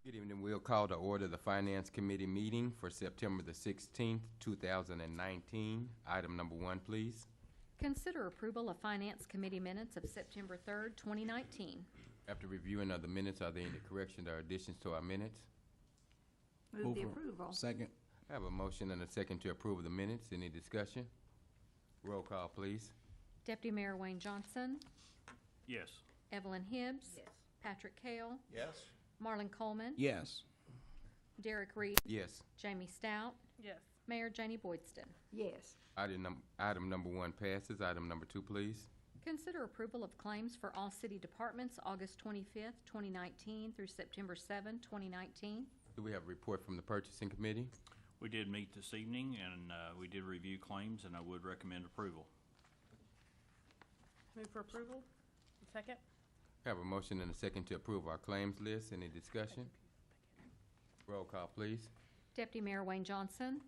Good evening. We'll call to order the Finance Committee meeting for September the 16th, 2019. Item number 1, please. Consider approval of Finance Committee minutes of September 3rd, 2019. After reviewing of the minutes, are there any corrections or additions to our minutes? Move the approval. Second. I have a motion and a second to approve the minutes. Any discussion? Roll call, please. Deputy Mayor Wayne Johnson, Yes. Evelyn Hibbs, Yes. Patrick Cale, Yes. Marlon Coleman, Yes. Derek Reed, Yes. Jamie Stout, Yes. Mayor Janie Boydston. Yes. Item number 1 passes. Item number 2, please. Consider approval of claims for all city departments August 25th, 2019 through September 7, 2019. Do we have a report from the Purchasing Committee? We did meet this evening, and we did review claims, and I would recommend approval. Move for approval. Second. I have a motion and a second to approve our claims list. Any discussion? Roll call, please. Deputy Mayor Wayne Johnson,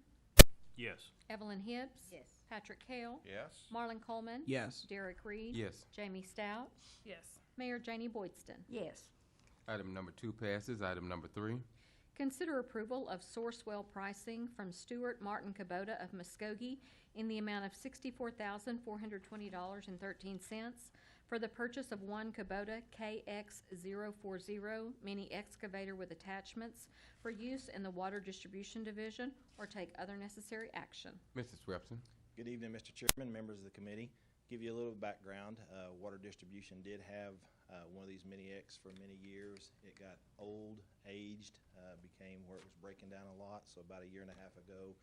Yes. Evelyn Hibbs, Yes. Patrick Cale, Yes. Marlon Coleman, Yes. Derek Reed, Yes. Jamie Stout, Yes. Mayor Janie Boydston. Yes. Item number 2 passes. Item number 3. Consider approval of source well pricing from Stewart Martin Kubota of Muskogee in the amount of $64,420.13 for the purchase of one Kubota KX040 mini excavator with attachments for use in the Water Distribution Division or take other necessary action. Mr. Swepson. Good evening, Mr. Chairman, members of the committee. Give you a little background. Water distribution did have one of these Mini X for many years. It got old, aged, became where it was breaking down a lot. So about a year and a half ago,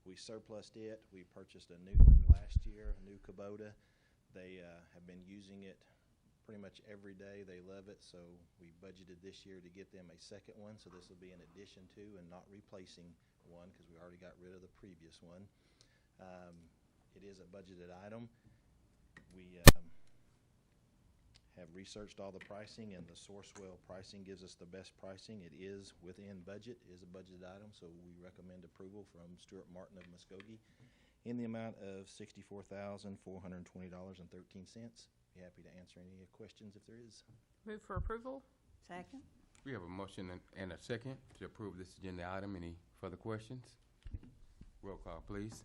we surplused it. We purchased a new one last year, a new Kubota. They have been using it pretty much every day. They love it. So we budgeted this year to get them a second one. So this will be in addition to and not replacing one because we already got rid of the previous one. It is a budgeted item. We have researched all the pricing, and the Sourcewell pricing gives us the best pricing. It is within budget. It is a budgeted item, so we recommend approval from Stuart Martin of Muskogee in the amount of $64,420.13. Be happy to answer any questions if there is. Move for approval. Second. We have a motion and a second to approve this agenda item. Any further questions? Roll call, please.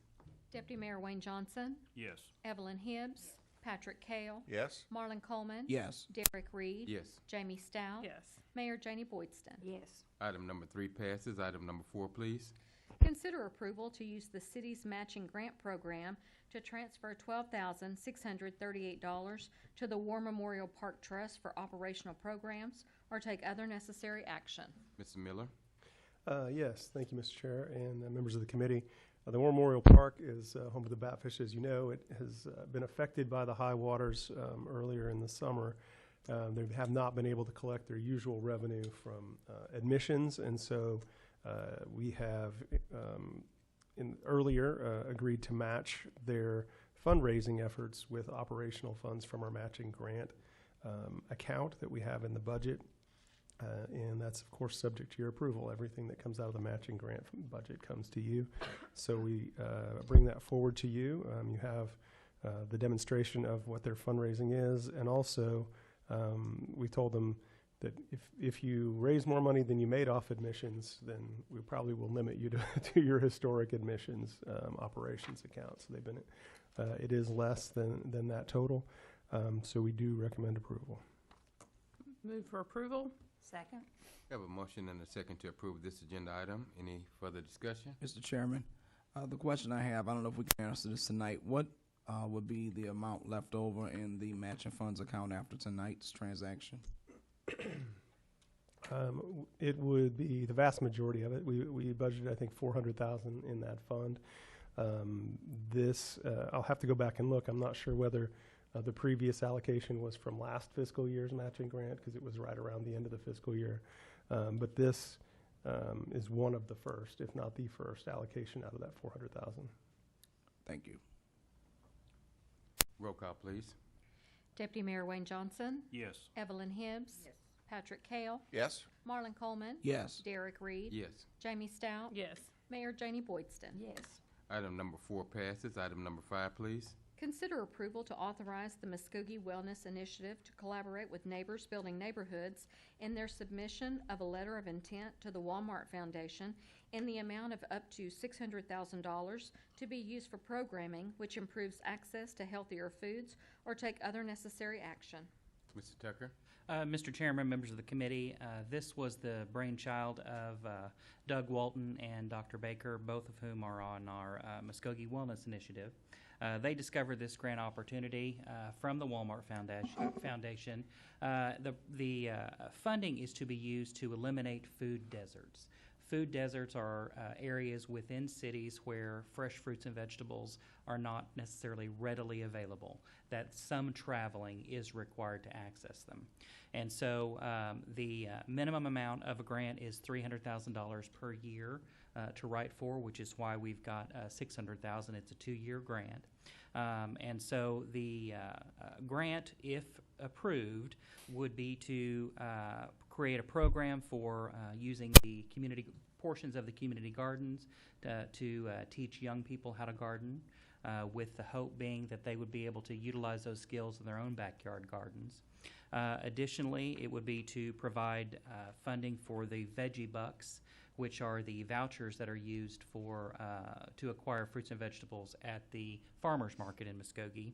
Deputy Mayor Wayne Johnson, Yes. Evelyn Hibbs, Patrick Cale, Yes. Marlon Coleman, Yes. Derek Reed, Yes. Jamie Stout, Yes. Mayor Janie Boydston. Yes. Item number 3 passes. Item number 4, please. Consider approval to use the city's matching grant program to transfer $12,638 to the War Memorial Park Trust for operational programs or take other necessary action. Mr. Miller. Yes, thank you, Mr. Chair, and members of the committee. The War Memorial Park is home to the Batfish. As you know, it has been affected by the high waters earlier in the summer. They have not been able to collect their usual revenue from admissions, and so we have earlier agreed to match their fundraising efforts with operational funds from our matching grant account that we have in the budget. And that's, of course, subject to your approval. Everything that comes out of the matching grant budget comes to you. So we bring that forward to you. You have the demonstration of what their fundraising is. And also, we told them that if you raise more money than you made off admissions, then we probably will limit you to your historic admissions operations account. So they've been, it is less than that total. So we do recommend approval. Move for approval. Second. We have a motion and a second to approve this agenda item. Any further discussion? Mr. Chairman, the question I have, I don't know if we can answer this tonight. What would be the amount left over in the matching funds account after tonight's transaction? It would be the vast majority of it. We budgeted, I think, $400,000 in that fund. I'll have to go back and look. I'm not sure whether the previous allocation was from last fiscal year's matching grant because it was right around the end of the fiscal year. But this is one of the first, if not the first, allocation out of that $400,000. Thank you. Roll call, please. Deputy Mayor Wayne Johnson, Yes. Evelyn Hibbs, Yes. Patrick Cale, Yes. Marlon Coleman, Yes. Derek Reed, Yes. Jamie Stout, Yes. Mayor Janie Boydston. Yes. Item number 4 passes. Item number 5, please. Consider approval to authorize the Muskogee Wellness Initiative to collaborate with Neighbors Building Neighborhoods in their submission of a letter of intent to the Walmart Foundation in the amount of up to $600,000 to be used for programming which improves access to healthier foods or take other necessary action. Mr. Tucker? Mr. Chairman, members of the committee, this was the brainchild of Doug Walton and Dr. Baker, both of whom are on our Muskogee Wellness Initiative. They discovered this grant opportunity from the Walmart Foundation. The funding is to be used to eliminate food deserts. Food deserts are areas within cities where fresh fruits and vegetables are not necessarily readily available, that some traveling is required to access them. And so the minimum amount of a grant is $300,000 per year to write for, which is why we've got $600,000. It's a 2-year grant. And so the grant, if approved, would be to create a program for using the community portions of the community gardens to teach young people how to garden, with the hope being that they would be able to utilize those skills in their own backyard gardens. Additionally, it would be to provide funding for the Veggie Bucks, which are the vouchers that are used for to acquire fruits and vegetables at the farmers market in Muskogee,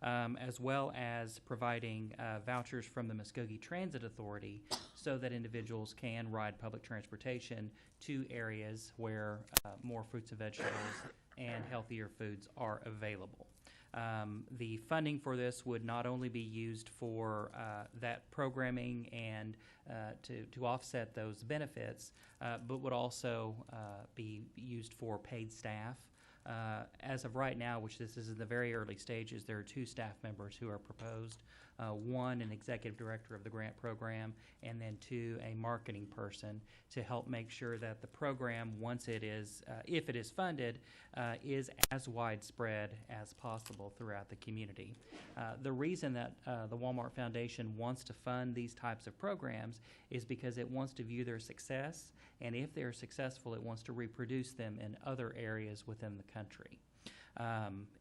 as well as providing vouchers from the Muskogee Transit Authority so that individuals can ride public transportation to areas where more fruits and vegetables and healthier foods are available. The funding for this would not only be used for that programming and to offset those benefits, but would also be used for paid staff. As of right now, which this is in the very early stages, there are 2 staff members who are proposed. One, an executive director of the grant program, and then 2, a marketing person to help make sure that the program, once it is, if it is funded, is as widespread as possible throughout the community. The reason that the Walmart Foundation wants to fund these types of programs is because it wants to view their success, and if they're successful, it wants to reproduce them in other areas within the country.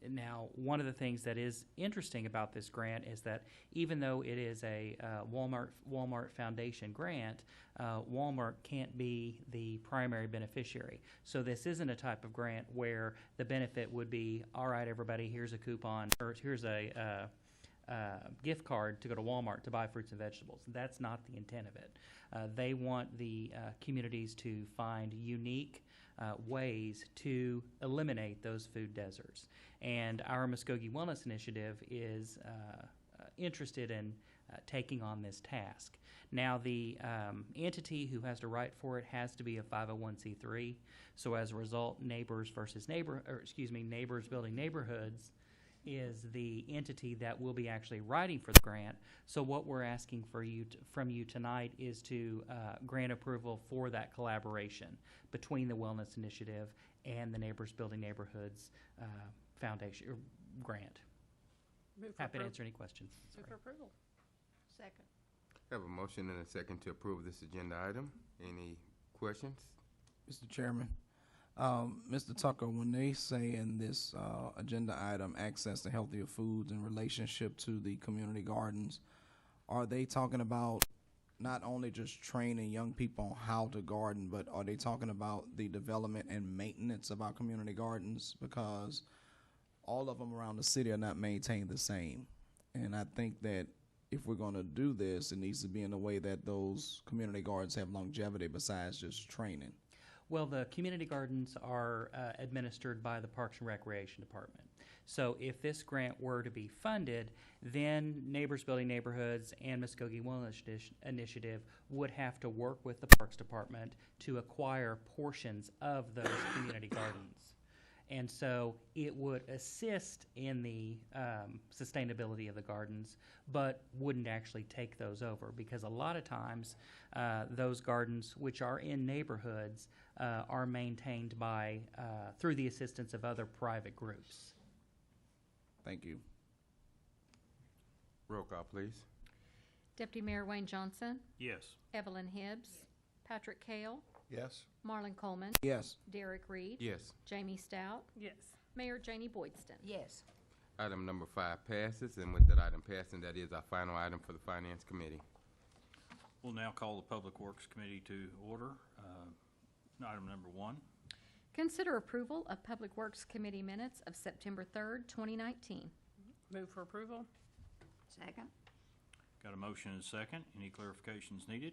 Now, one of the things that is interesting about this grant is that even though it is a Walmart Foundation grant, Walmart can't be the primary beneficiary. So this isn't a type of grant where the benefit would be, all right, everybody, here's a coupon, or here's a gift card to go to Walmart to buy fruits and vegetables. That's not the intent of it. They want the communities to find unique ways to eliminate those food deserts. And our Muskogee Wellness Initiative is interested in taking on this task. Now, the entity who has to write for it has to be a 501c3. So as a result, Neighbors Building Neighborhoods is the entity that will be actually writing for the grant. So what we're asking from you tonight is to grant approval for that collaboration between the Wellness Initiative and the Neighbors Building Neighborhoods Foundation grant. Happy to answer any questions. Move for approval. Second. Have a motion and a second to approve this agenda item. Any questions? Mr. Chairman, Mr. Tucker, when they say in this agenda item, access to healthier foods in relationship to the community gardens, are they talking about not only just training young people on how to garden, but are they talking about the development and maintenance of our community gardens? Because all of them around the city are not maintained the same. And I think that if we're going to do this, it needs to be in a way that those community gardens have longevity besides just training. Well, the community gardens are administered by the Parks and Recreation Department. So if this grant were to be funded, then Neighbors Building Neighborhoods and Muskogee Wellness Initiative would have to work with the Parks Department to acquire portions of those community gardens. And so it would assist in the sustainability of the gardens, but wouldn't actually take those over, because a lot of times those gardens, which are in neighborhoods, are maintained by through the assistance of other private groups. Thank you. Roll call, please. Deputy Mayor Wayne Johnson, Yes. Evelyn Hibbs, Patrick Kale, Yes. Marlon Coleman, Yes. Derek Reed, Yes. Jamie Stout, Yes. Mayor Janie Boydston. Yes. Item number 5 passes, and with that item passing, that is our final item for the Finance Committee. We'll now call the Public Works Committee to order. Item number 1. Consider approval of Public Works Committee minutes of September 3rd, 2019. Move for approval. Second. Got a motion and a second. Any clarifications needed?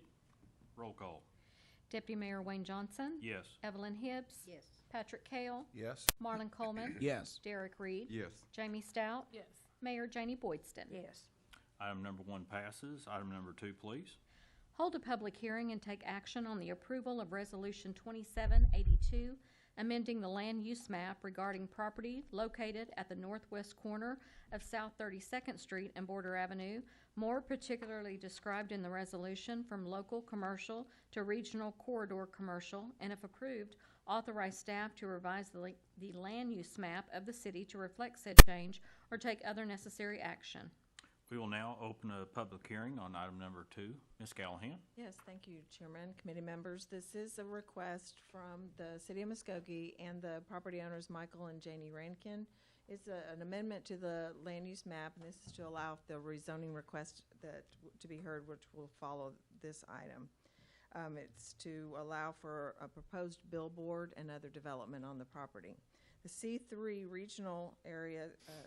Roll call. Deputy Mayor Wayne Johnson. Yes. Evelyn Hibbs. Yes. Patrick Kale. Yes. Marlon Coleman. Yes. Derek Reed. Yes. Jamie Stout. Yes. Mayor Janie Boydston. Yes. Item number 1 passes. Item number 2, please. Hold a public hearing and take action on the approval of Resolution 2782, amending the land use map regarding property located at the northwest corner of South 32nd Street and Border Avenue, more particularly described in the resolution from local commercial to regional corridor commercial, and if approved, authorize staff to revise the land use map of the city to reflect said change or take other necessary action. We will now open a public hearing on item number 2. Ms. Callahan? Yes, thank you, Chairman, committee members. This is a request from the City of Muskogee and the property owners Michael and Janie Rankin. It's an amendment to the land use map, and this is to allow the rezoning request to be heard, which will follow this item. It's to allow for a proposed billboard and other development on the property. The C3 regional area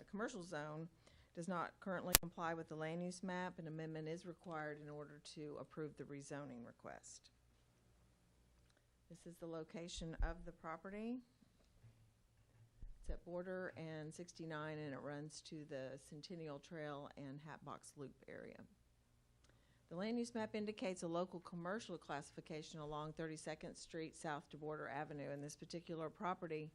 commercial zone does not currently comply with the land use map. An amendment is required in order to approve the rezoning request. This is the location of the property. It's at Border and 69, and it runs to the Centennial Trail and Hatbox Loop area. The land use map indicates a local commercial classification along 32nd Street south to Border Avenue, and this particular property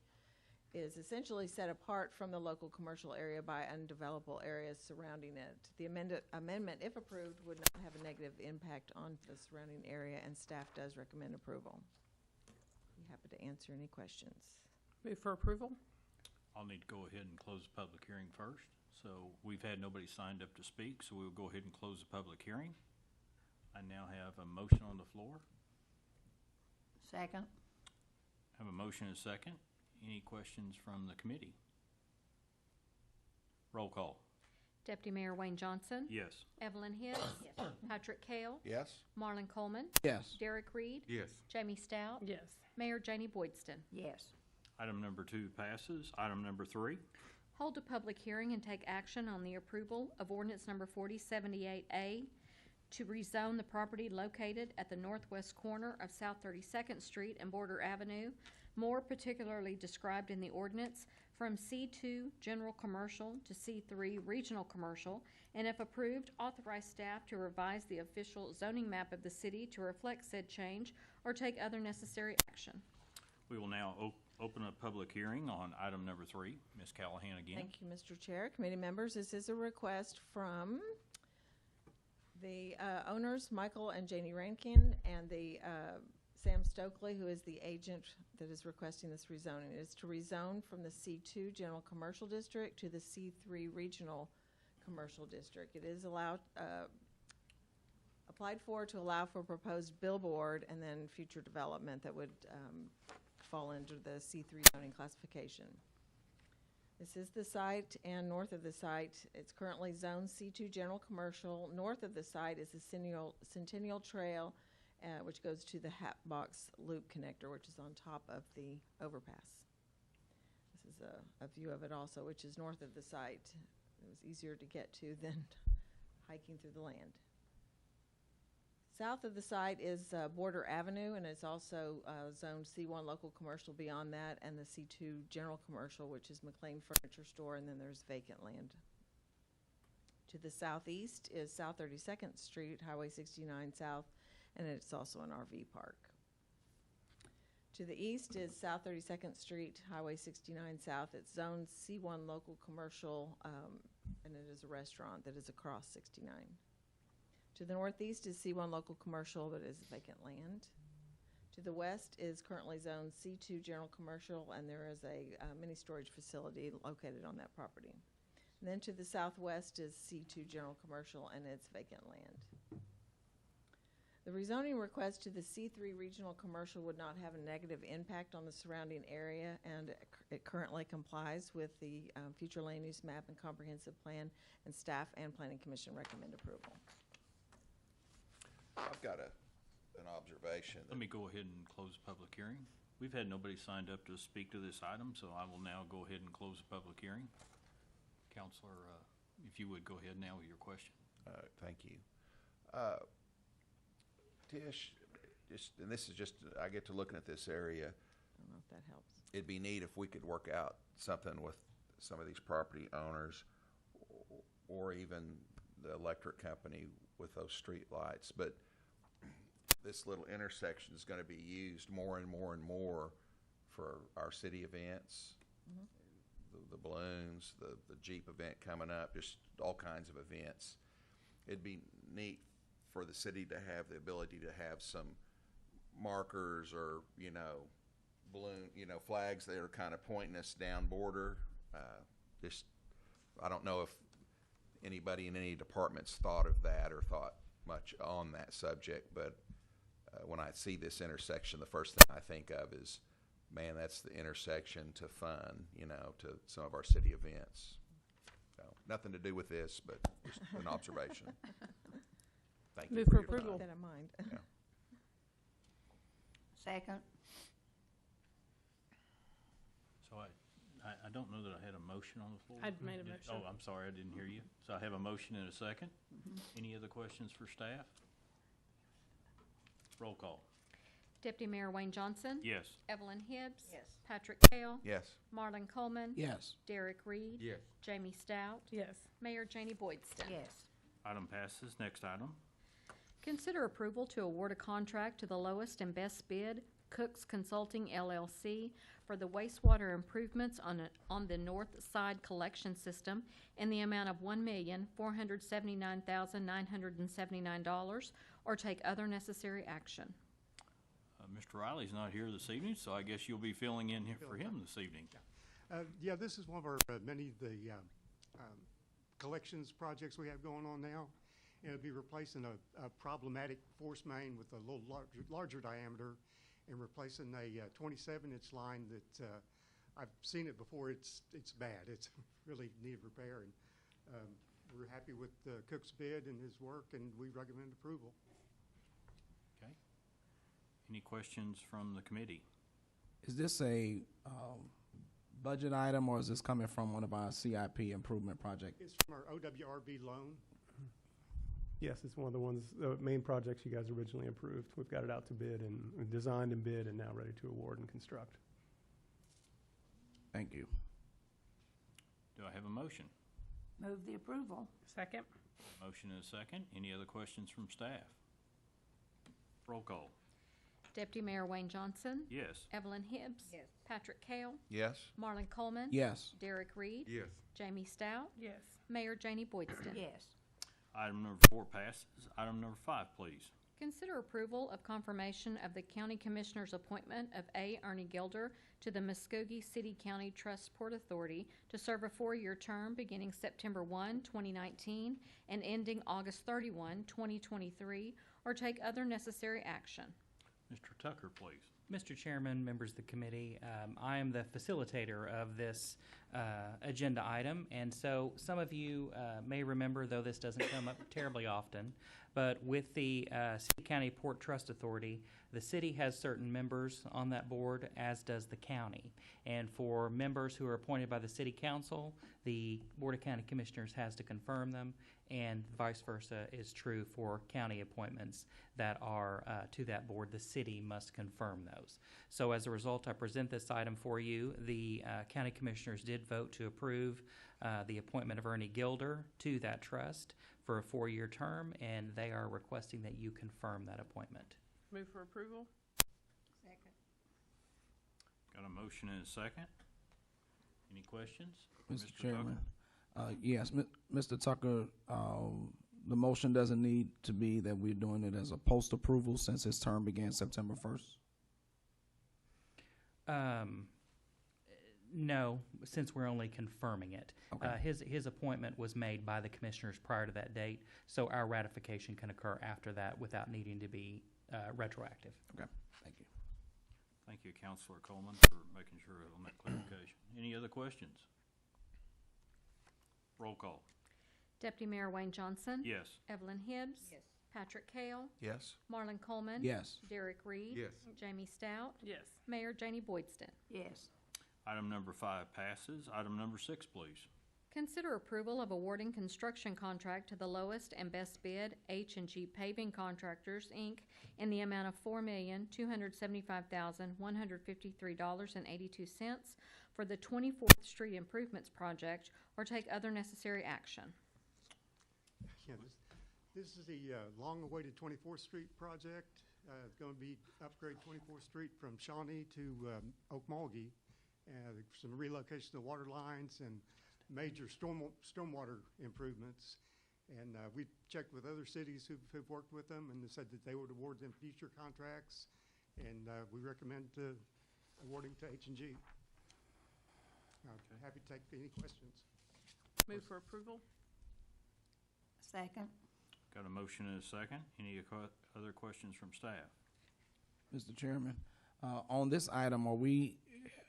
is essentially set apart from the local commercial area by undevelopable areas surrounding it. The amendment, if approved, would not have a negative impact on the surrounding area, and staff does recommend approval. Be happy to answer any questions. Move for approval. I'll need to go ahead and close the public hearing first. So we've had nobody signed up to speak, so we'll go ahead and close the public hearing. I now have a motion on the floor. Second. Have a motion and a second. Any questions from the committee? Roll call. Deputy Mayor Wayne Johnson. Yes. Evelyn Hibbs. Yes. Patrick Kale. Yes. Marlon Coleman. Yes. Derek Reed. Yes. Jamie Stout. Yes. Mayor Janie Boydston. Yes. Item number 2 passes. Item number 3. Hold a public hearing and take action on the approval of ordinance number 4078A to rezone the property located at the northwest corner of South 32nd Street and Border Avenue, more particularly described in the ordinance, from C2 General Commercial to C3 Regional Commercial, and if approved, authorize staff to revise the official zoning map of the city to reflect said change or take other necessary action. We will now open a public hearing on item number 3. Ms. Callahan again. Thank you, Mr. Chair. Committee members, this is a request from the owners, Michael and Janie Rankin, and the Sam Stokely, who is the agent that is requesting this rezoning. It is to rezone from the C2 General Commercial District to the C3 Regional Commercial District. It is applied for to allow for proposed billboard and then future development that would fall under the C3 zoning classification. This is the site, and north of the site, it's currently zone C2 General Commercial. North of the site is the Centennial Trail, which goes to the Hatbox Loop connector, which is on top of the overpass. This is a view of it also, which is north of the site. It was easier to get to than hiking through the land. South of the site is Border Avenue, and it's also zoned C1 local commercial beyond that, and the C2 general commercial, which is McLean Furniture Store, and then there's vacant land. To the southeast is South 32nd Street, Highway 69 South, and it's also an RV park. To the east is South 32nd Street, Highway 69 South. It's zoned C1 local commercial, and it is a restaurant that is across 69. To the northeast is C1 local commercial, but it is vacant land. To the west is currently zoned C2 general commercial, and there is a mini storage facility located on that property. And then to the southwest is C2 general commercial, and it's vacant land. The rezoning request to the C3 regional commercial would not have a negative impact on the surrounding area, and it currently complies with the future land use map and comprehensive plan, and staff and planning commission recommend approval. I've got an observation. Let me go ahead and close the public hearing. We've had nobody signed up to speak to this item, so I will now go ahead and close the public hearing. Counselor, if you would go ahead now with your question. Thank you. Tish, and this is just, I get to looking at this area. I don't know if that helps. It'd be neat if we could work out something with some of these property owners or even the electric company with those street lights. But this little intersection is going to be used more and more and more for our city events, the balloons, the Jeep event coming up, just all kinds of events. It'd be neat for the city to have the ability to have some markers or, balloon, flags that are kind of pointing us down border. I don't know if anybody in any departments thought of that or thought much on that subject, but when I see this intersection, the first thing I think of is, man, that's the intersection to fun, to some of our city events. So, nothing to do with this, but just an observation. Thank you Move for for your approval. time. Keep that in mind. Yeah. Second. So I don't know that I had a motion on the floor. I'd made a motion. Oh, I'm sorry, I didn't hear you. So I have a motion and a second. Any other questions for staff? Roll call. Deputy Mayor Wayne Johnson. Yes. Evelyn Hibbs. Yes. Patrick Hale. Yes. Marlon Coleman. Yes. Derek Reed. Yes. Jamie Stout. Yes. Mayor Janie Boydston. Yes. Item passes. Next item. Consider approval to award a contract to the lowest and best bid, Cooks Consulting LLC, for the wastewater improvements on the north side collection system in the amount of $1,479,979, or take other necessary action. Mr. Riley's not here this evening, so I guess you'll be filling in here for him this evening. Yeah, this is one of our many collections projects we have going on now. And it'll be replacing a problematic force main with a little larger diameter and replacing a 27-inch line that I've seen it before. It's bad. It's really needed repair. And we're happy with Cook's bid and his work, and we recommend approval. Okay. Any questions from the committee? Is this a budget item, or is this coming from one of our CIP improvement projects? It's from our OWRB loan. Yes, it's one of the main projects you guys originally approved. We've got it out to bid and designed and bid and now ready to award and construct. Thank you. Do I have a motion? Move the approval. Second. Motion and a second. Any other questions from staff? Roll call. Deputy Mayor Wayne Johnson. Yes. Evelyn Hibbs. Yes. Patrick Hale. Yes. Marlon Coleman. Yes. Derek Reed. Yes. Jamie Stout. Yes. Mayor Janie Boydston. Yes. Item number 4 passes. Item number 5, please. Consider approval of confirmation of the County Commissioner's appointment of A. Ernie Gilder to the Muskogee City County Trust Port Authority to serve a 4-year term beginning September 1, 2019 and ending August 31, 2023, or take other necessary action. Mr. Tucker, please. Mr. Chairman, members of the committee, I am the facilitator of this agenda item, and so some of you may remember, though this doesn't come up terribly often, but with the City County Port Trust Authority, the city has certain members on that board, as does the county. And for members who are appointed by the City Council, the Board of County Commissioners has to confirm them, and vice versa is true for county appointments that are to that board. The city must confirm those. So as a result, I present this item for you. The county commissioners did vote to approve the appointment of Ernie Gilder to that trust for a 4-year term, and they are requesting that you confirm that appointment. Move for approval. Second. Got a motion and a second. Any questions? Mr. Chairman. Yes, Mr. Tucker, the motion doesn't need to be that we're doing it as a post approval since his term began September 1st. No, since we're only confirming it. Okay. His appointment was made by the commissioners prior to that date, so our ratification can occur after that without needing to be retroactive. Okay, thank you. Thank you, Counselor Coleman, for making sure on that clarification. Any other questions? Roll call. Deputy Mayor Wayne Johnson. Yes. Evelyn Hibbs. Patrick Kale. Yes. Marlon Coleman. Yes. Derek Reed. Yes. Jamie Stout. Yes. Mayor Janie Boydston. Yes. Item number 5 passes. Item number 6, please. Consider approval of awarding construction contract to the lowest and best bid H&G Paving Contractors, Inc. in the amount of $4,275,153.82 for the 24th Street Improvements Project, or take other necessary action. Yeah, this is the long-awaited 24th Street project. It's going to be upgrade 24th Street from Shawnee to Muskogee. Some relocation of water lines and major stormwater improvements. And we checked with other cities who've worked with them, and they said that they would award them future contracts. And we recommend awarding to H&G. Happy to take any questions. Move for approval? Second. Got a motion and a second. Any other questions from staff? Mr. Chairman, on this item, are we,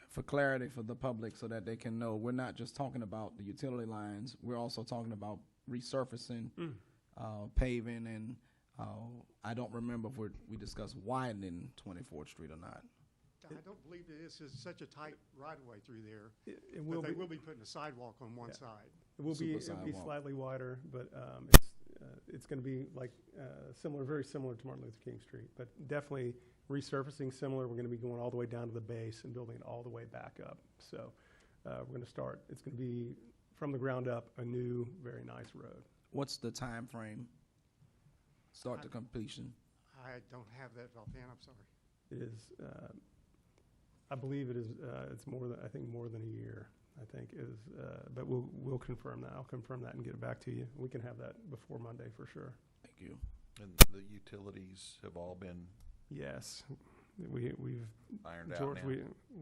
for clarity for the public so that they can know, we're not just talking about the utility lines, we're also talking about resurfacing, paving, and I don't remember if we discussed widening 24th Street or not. I don't believe this is such a tight right-of-way through there, It will but they be, will be putting a sidewalk on one Yeah. side. it will be, Super it'll be sidewalk. slightly wider, but it's going to be like very similar to Martin Luther King Street, but definitely resurfacing similar. We're going to be going all the way down to the base and building it all the way back up. So we're going to start. It's going to be from the ground up a new, very nice road. What's the time frame? Start to completion. I don't have that offhand, I'm sorry. It is, I believe it is. It's more than more than a year. I think is, but we'll confirm that. I'll confirm that and get it back to you. We can have that before Monday for sure. Thank you. And the utilities have all been Yes, we've ironed out George, now.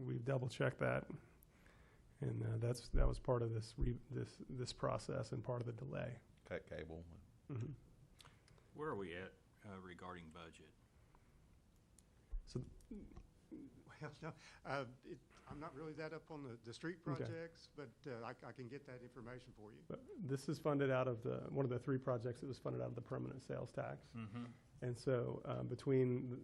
we've double checked that, and that was part of this process and part of the delay. Cut cable. Mhm. Where are we at regarding budget? So Well, no, I'm not really that up on the street Okay. projects, but I can get that information for you. but this is funded out of one of the 3 projects that was funded out of the permanent sales tax. Mm-hmm. And so between,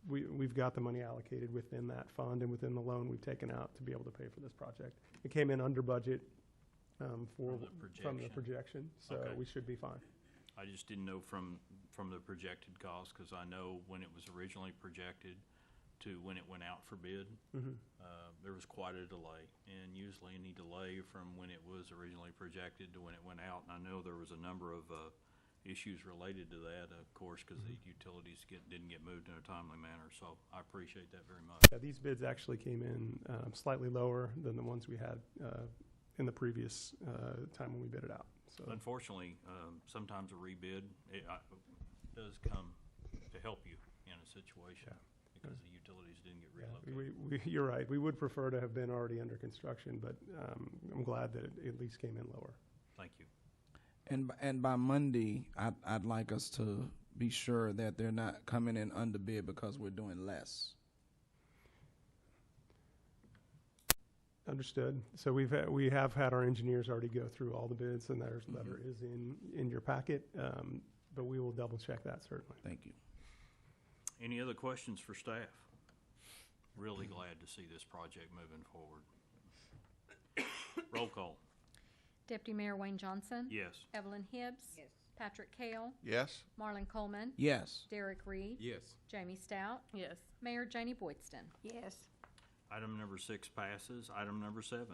we've got the money allocated within that fund and within the loan we've taken out to be able to pay for this project. It came in under budget from the projection, so Okay. we should be fine. I just didn't know from the projected cost, because I know when it was originally projected to when it went out for bid, Mhm. there was quite a delay. And usually any delay from when it was originally projected to when it went out, and I know there was a number of issues related to that, of course, because the utilities didn't get moved in a timely manner, so I appreciate that very much. Yeah, these bids actually came in slightly lower than the ones we had in the previous time when we bid it out. So Unfortunately, sometimes a rebid does come to help you in a situation because the utilities didn't get relocated. you're right. We would prefer to have been already under construction, but I'm glad that it at least came in lower. Thank you. And by Monday, I'd like us to be sure that they're not coming in under bid because we're doing less. Understood. So we have had our engineers already go through all the bids, and their letter is in your packet, but we will double check that certainly. Thank you. Any other questions for staff? Really glad to see this project moving forward. Roll call. Deputy Mayor Wayne Johnson. Yes. Evelyn Hibbs. Patrick Kale. Yes. Marlon Coleman. Yes. Derek Reed. Yes. Jamie Stout. Yes. Mayor Janie Boydston. Yes. Item number 6 passes. Item number 7.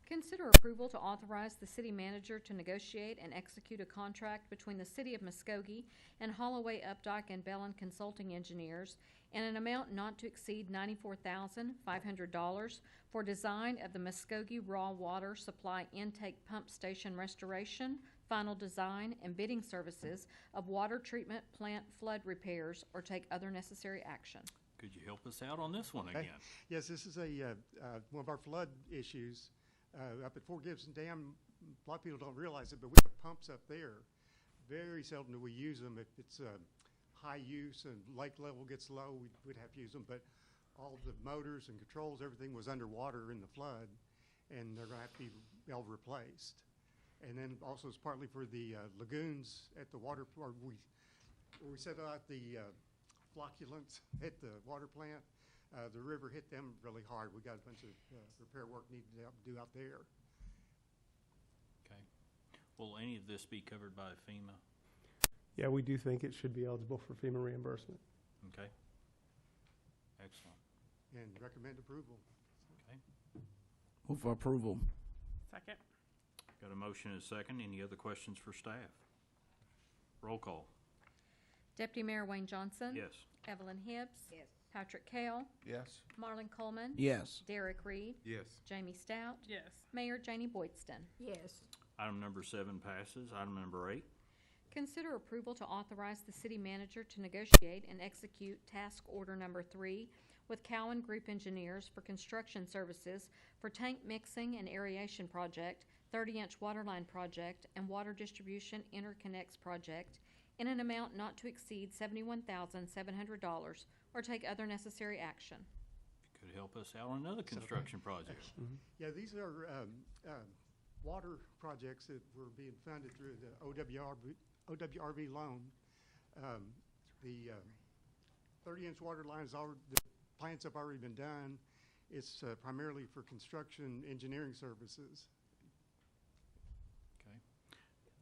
Consider approval to authorize the city manager to negotiate and execute a contract between the City of Muskogee and Holloway Updike and Bellin Consulting Engineers in an amount not to exceed $94,500 for design of the Muskogee Raw Water Supply Intake Pump Station restoration, final design, and bidding services of water treatment plant flood repairs, or take other necessary action. Could you help us out on this one Okay. again? Yes, this is one of our flood issues up at Fort Gibson Dam. A lot of people don't realize it, but we have pumps up there. Very seldom do we use them. If it's high use and lake level gets low, we'd have to use them. But all the motors and controls, everything was underwater in the flood, and they're going to have to be all replaced. And then also it's partly for the lagoons at the water, or we set out the flocculants at the water plant. The river hit them really hard. We got a bunch of repair work needed to do out there. Okay. Will any of this be covered by FEMA? Yeah, we do think it should be eligible for FEMA reimbursement. Okay. Excellent. And recommend approval. Okay. Move for approval. Second. Got a motion and a second. Any other questions for staff? Roll call. Deputy Mayor Wayne Johnson. Yes. Evelyn Hibbs. Yes. Patrick Kell. Yes. Marlon Coleman. Yes. Derek Reed. Yes. Jamie Stout. Yes. Mayor Janie Boydston. Yes. Item number 7 passes. Item number 8. Consider approval to authorize the city manager to negotiate and execute task order number 3 with Cowan Group Engineers for construction services for tank mixing and aeration project, 30-inch water line project, and water distribution interconnects project in an amount not to exceed $71,700 or take other necessary action. Could help us out on another construction project. Yeah, these are water projects that were being funded through the OWRB loan. The 30-inch water lines, the plants have already been done. It's primarily for construction engineering services. Okay.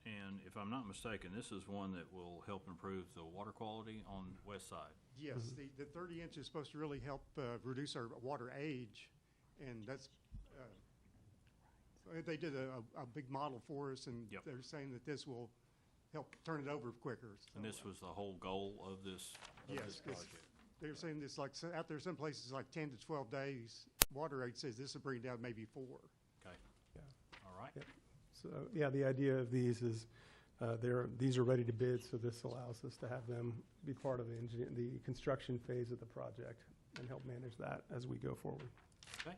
And if I'm not mistaken, this is one that will help improve the water quality on the west side. Yes, the 30-inch is supposed to really help reduce our water age, and that's they did a big model for us, and Yep. they're saying that this will help turn it over quicker. So, And this was the whole goal of this yes, 'cause project. they're saying this like out there some places like 10 to 12 days. Water aid says this will bring it down maybe 4. Okay. Yeah. All right. Yep. So, yeah, the idea of these is these are ready to bid, so this allows us to have them be part of the construction phase of the project and help manage that as we go forward. Okay.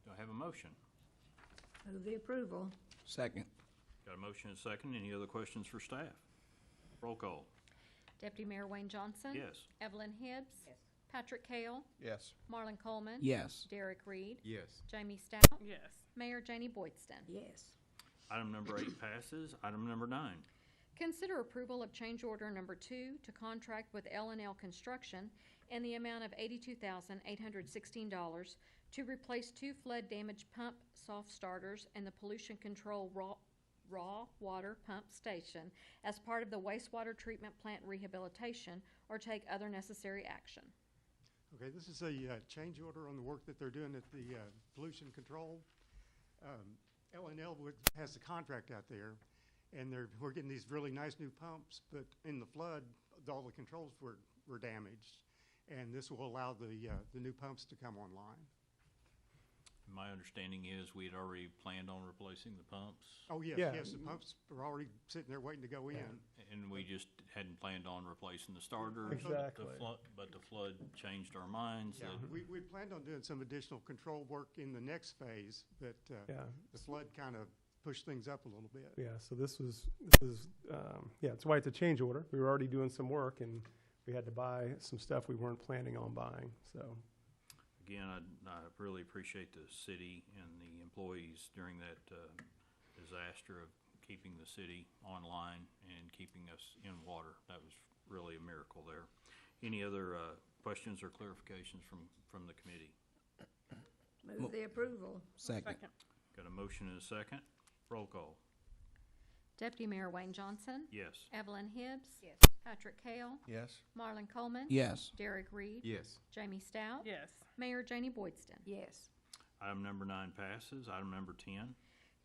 Do I have a motion? Move the approval. Second. Got a motion and a second. Any other questions for staff? Roll call. Deputy Mayor Wayne Johnson. Yes. Evelyn Hibbs. Yes. Patrick Kell. Yes. Marlon Coleman. Yes. Derek Reed. Yes. Jamie Stout. Yes. Mayor Janie Boydston. Yes. Item number 8 passes. Item number 9. Consider approval of change order number 2 to contract with L&L Construction in the amount of $82,816 to replace 2 flood damaged pump soft starters in the pollution control raw water pump station as part of the wastewater treatment plant rehabilitation or take other necessary action. Okay, this is a change order on the work that they're doing at the pollution control. L&L has the contract out there, and we're getting these really nice new pumps, but in the flood, all the controls were damaged, and this will allow the new pumps to come online. My understanding is we had already planned on replacing the pumps, Oh, yes, Yeah. yes, the pumps are already sitting there waiting to go in. and we just hadn't planned on replacing the starters. Exactly. But the flood changed our minds. Yeah, that- we planned on doing some additional control work in the next phase, but Yeah. the flood kind of pushed things up a little bit. Yeah, so this is that's why it's a change order. We were already doing some work, and we had to buy some stuff we weren't planning on buying, so. Again, I really appreciate the city and the employees during that disaster of keeping the city online and keeping us in water. That was really a miracle there. Any other questions or clarifications from the committee? Move the approval. Second. Got a motion and a second. Roll call. Deputy Mayor Wayne Johnson. Yes. Evelyn Hibbs. Yes. Patrick Kell. Yes. Marlon Coleman. Yes. Derek Reed. Yes. Jamie Stout. Yes. Mayor Janie Boydston. Yes. Item number 9 passes. Item number 10.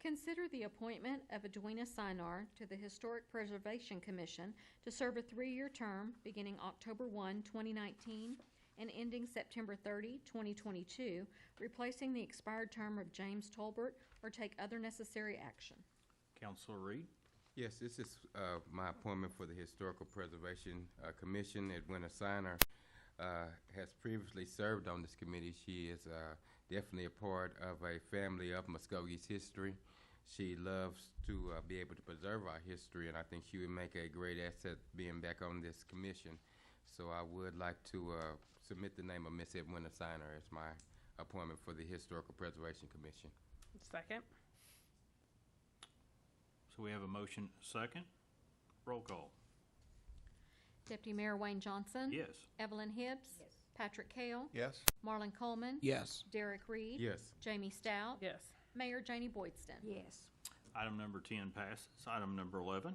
Consider the appointment of Edwina Sinar to the Historic Preservation Commission to serve a 3-year term beginning October 1, 2019 and ending September 30, 2022, replacing the expired term of James Tolbert or take other necessary action. Councilor Reed. Yes, this is my appointment for the Historical Preservation Commission. Edwina Signer has previously served on this committee. She is definitely a part of a family of Muskogee's history. She loves to be able to preserve our history, and I think she would make a great asset being back on this commission. So I would like to submit the name of Miss Edwina Siner as my appointment for the Historical Preservation Commission. Second. So we have a motion second. Roll call. Deputy Mayor Wayne Johnson. Yes. Evelyn Hibbs. Patrick Kale. Yes. Marlon Coleman. Yes. Derek Reed. Yes. Jamie Stout. Yes. Mayor Janie Boydston. Yes. Item number 10 passes. Item number 11.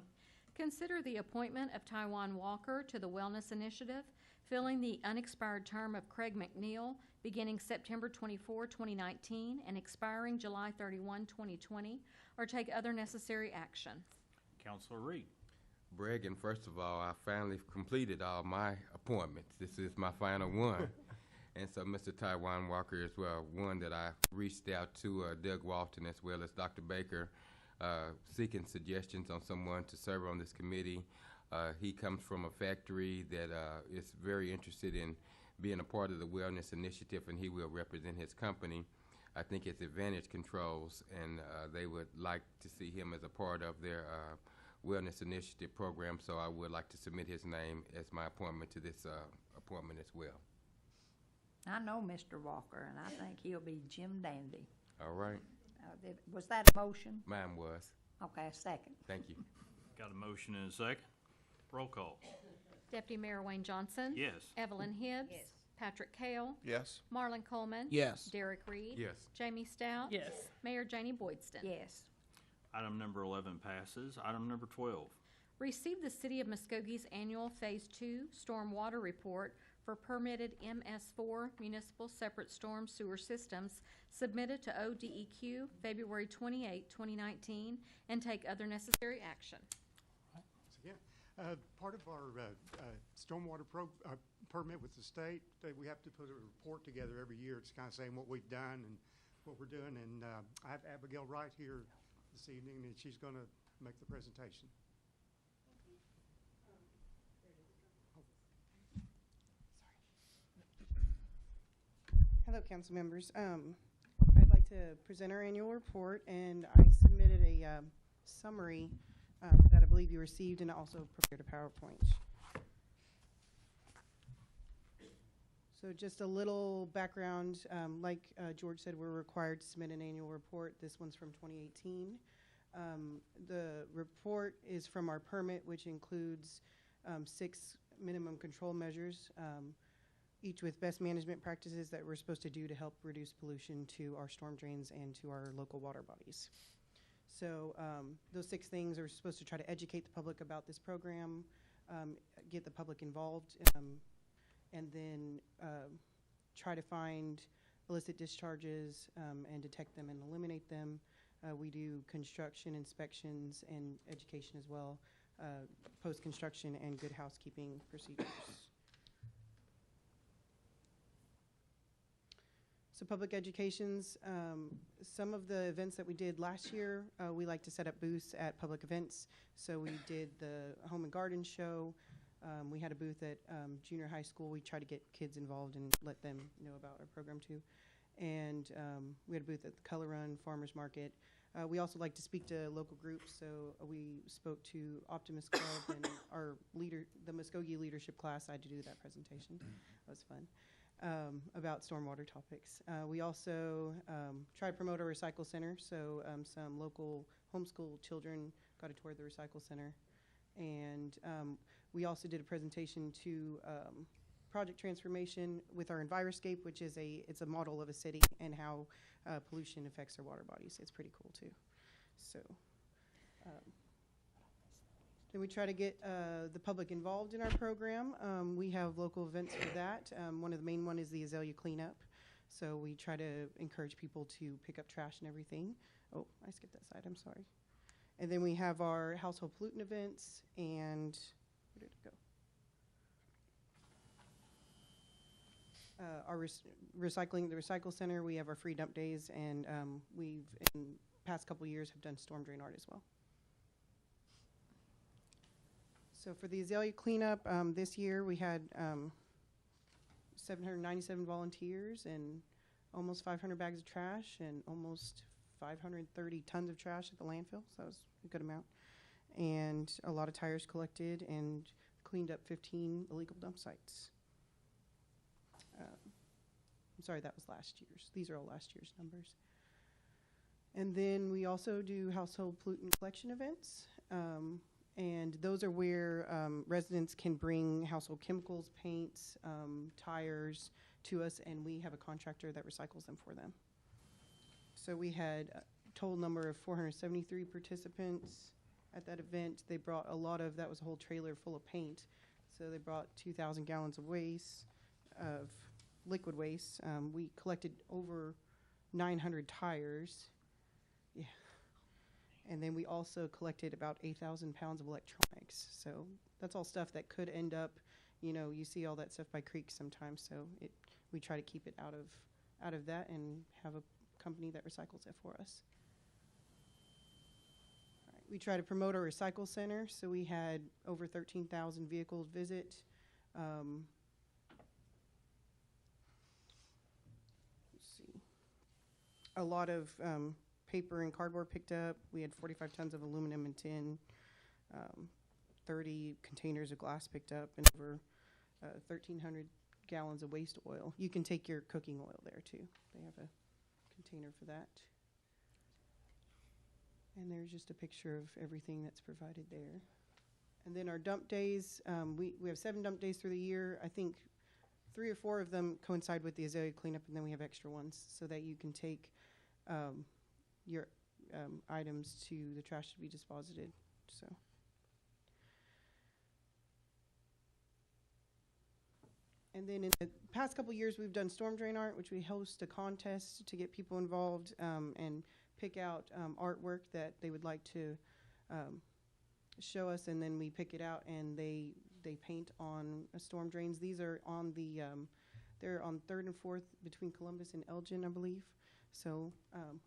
Consider the appointment of Taiwan Walker to the Wellness Initiative, filling the unexpired term of Craig McNeil, beginning September 24, 2019, and expiring July 31, 2020, or take other necessary action. Counselor Reed. Bragging, first of all, I finally completed all my appointments. This is my final one. And so Mr. Taiwan Walker is one that I reached out to Doug Walton as well as Dr. Baker, seeking suggestions on someone to serve on this committee. He comes from a factory that is very interested in being a part of the Wellness Initiative, and he will represent his company. I think it's Advantage Controls, and they would like to see him as a part of their Wellness Initiative program, so I would like to submit his name as my appointment to this appointment as well. I know Mr. Walker, and I think he'll be Jim Dandy. All right. Was that a motion? Mine was. Okay, second. Thank you. Got a motion and a second. Roll call. Deputy Mayor Wayne Johnson. Yes. Evelyn Hibbs. Yes. Patrick Kale. Yes. Marlon Coleman. Yes. Derek Reed. Yes. Jamie Stout. Yes. Mayor Janie Boydston. Yes. Item number 11 passes. Item number 12. Receive the City of Muskogee's annual Phase 2 Stormwater Report for permitted MS4 municipal separate storm sewer systems submitted to ODEQ February 28, 2019, and take other necessary action. So, yeah, part of our stormwater permit with the state, we have to put a report together every year. It's kind of saying what we've done and what we're doing. And I have Abigail Wright here this evening, and she's going to make the presentation. Hello, council members. I'd like to present our annual report, and I submitted a summary that I believe you received, and also prepared a PowerPoint. So just a little background, like George said, we're required to submit an annual report. This one's from 2018. The report is from our permit, which includes 6 minimum control measures, each with best management practices that we're supposed to do to help reduce pollution to our storm drains and to our local water bodies. So those 6 things are supposed to try to educate the public about this program, get the public involved, and then try to find illicit discharges and detect them and eliminate them. We do construction inspections and education as well, post-construction and good housekeeping procedures. So public educations, some of the events that we did last year, we like to set up booths at public events. So we did the Home and Garden Show. We had a booth at junior high school. We try to get kids involved and let them know about our program too. And we had a booth at the Color Run Farmers Market. We also like to speak to local groups. So we spoke to Optimist Club and our the Muskogee leadership class. I had to do that presentation. That was fun. About stormwater topics. We also try to promote our recycle center, so some local homeschool children got a tour of the recycle center. And we also did a presentation to project transformation with our Enviroscape, which is it's a model of a city and how pollution affects our water bodies. It's pretty cool too. So then we try to get the public involved in our program. We have local events for that. One of the main one is the Azalea Cleanup. So we try to encourage people to pick up trash and everything. Oh, I skipped that slide, I'm sorry. And then we have our household pollutant events, and where did it go? Our recycling, the recycle center, we have our free dump days, and we've, in past couple years, have done storm drain art as well. So for the Azalea cleanup, this year we had 797 volunteers and almost 500 bags of trash and almost 530 tons of trash at the landfill. So that was a good amount. And a lot of tires collected and cleaned up 15 illegal dump sites. I'm sorry, that was last year's. These are all last year's numbers. And then we also do household pollutant collection events. And those are where residents can bring household chemicals, paints, tires to us, and we have a contractor that recycles them for them. So we had a total number of 473 participants at that event. They brought that was a whole trailer full of paint. So they brought 2,000 gallons of liquid waste. We collected over 900 tires. Yeah. And then we also collected about 8,000 pounds of electronics. So that's all stuff that could end up, you see all that stuff by creeks sometimes. So we try to keep it out of that and have a company that recycles it for us. All right. We try to promote our recycle center. So we had over 13,000 vehicles visit. Let's see. A lot of paper and cardboard picked up. We had 45 tons of aluminum and tin, 30 containers of glass picked up, and over 1,300 gallons of waste oil. You can take your cooking oil there too. They have a container for that. And there's just a picture of everything that's provided there. And then our dump days, we have 7 dump days through the year. I think 3 or 4 of them coincide with the azalea cleanup, and then we have extra ones so that you can take your items to the trash to be deposited. So. And then in the past couple years, we've done storm drain art, which we host a contest to get people involved and pick out artwork that they would like to show us, and then we pick it out and they paint on storm drains. These are on they're on 3rd and 4th between Columbus and Elgin, I believe. So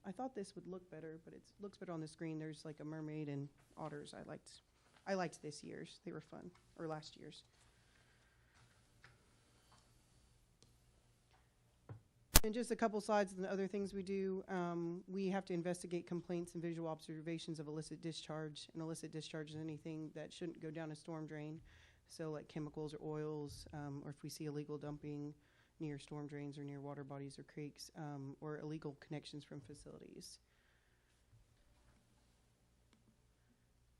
I thought this would look better, but it looks better on the screen. There's like a mermaid and otters. I liked this year's. They were fun, or last year's. And just a couple slides and the other things we do. We have to investigate complaints and visual observations of illicit discharge. And illicit discharge is anything that shouldn't go down a storm drain. So like chemicals or oils, or if we see illegal dumping near storm drains or near water bodies or creeks, or illegal connections from facilities.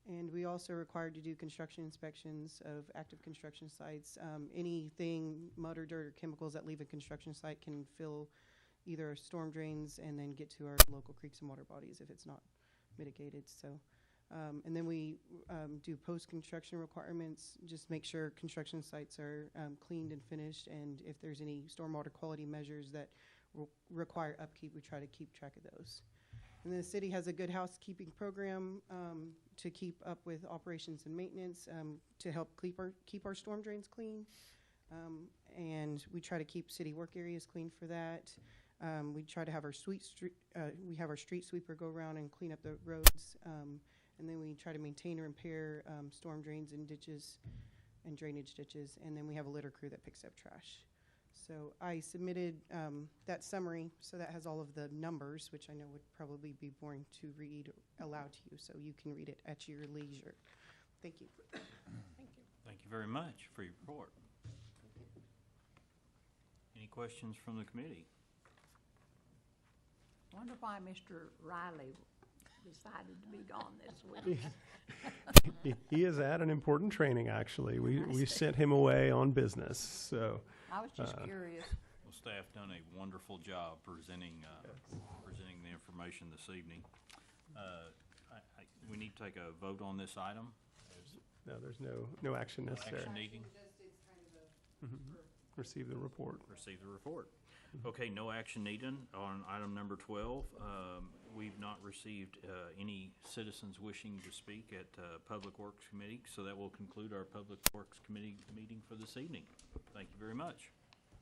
And we also are required to do construction inspections of active construction sites. Anything, mud or dirt or chemicals that leave a construction site can fill either storm drains and then get to our local creeks and water bodies if it's not mitigated. So, and then we do post-construction requirements, just make sure construction sites are cleaned and finished, and if there's any stormwater quality measures that require upkeep, we try to keep track of those. And the city has a good housekeeping program to keep up with operations and maintenance to help keep our storm drains clean. And we try to keep city work areas clean for that. We try to have our we have our street sweeper go around and clean up the roads. And then we try to maintain or repair storm drains and ditches and drainage ditches. And then we have a litter crew that picks up trash. So I submitted that summary, so that has all of the numbers, which I know would probably be boring to read aloud to you, so you can read it at your leisure. Thank you. Thank you. Thank you very much for your report. Any questions from the committee? Wonder why Mr. Riley decided to be gone this week. He is at an important training, actually. We sent him away on business, so. I was just curious. Well, staff done a wonderful job presenting the information this evening. We need to take a vote on this item. No, there's no action necessary. Action needing. Receive the report. Receive the report. Okay, no action needed on item number 12. We've not received any citizens wishing to speak at Public Works Committee, so that will conclude our Public Works Committee meeting for this evening. Thank you very much.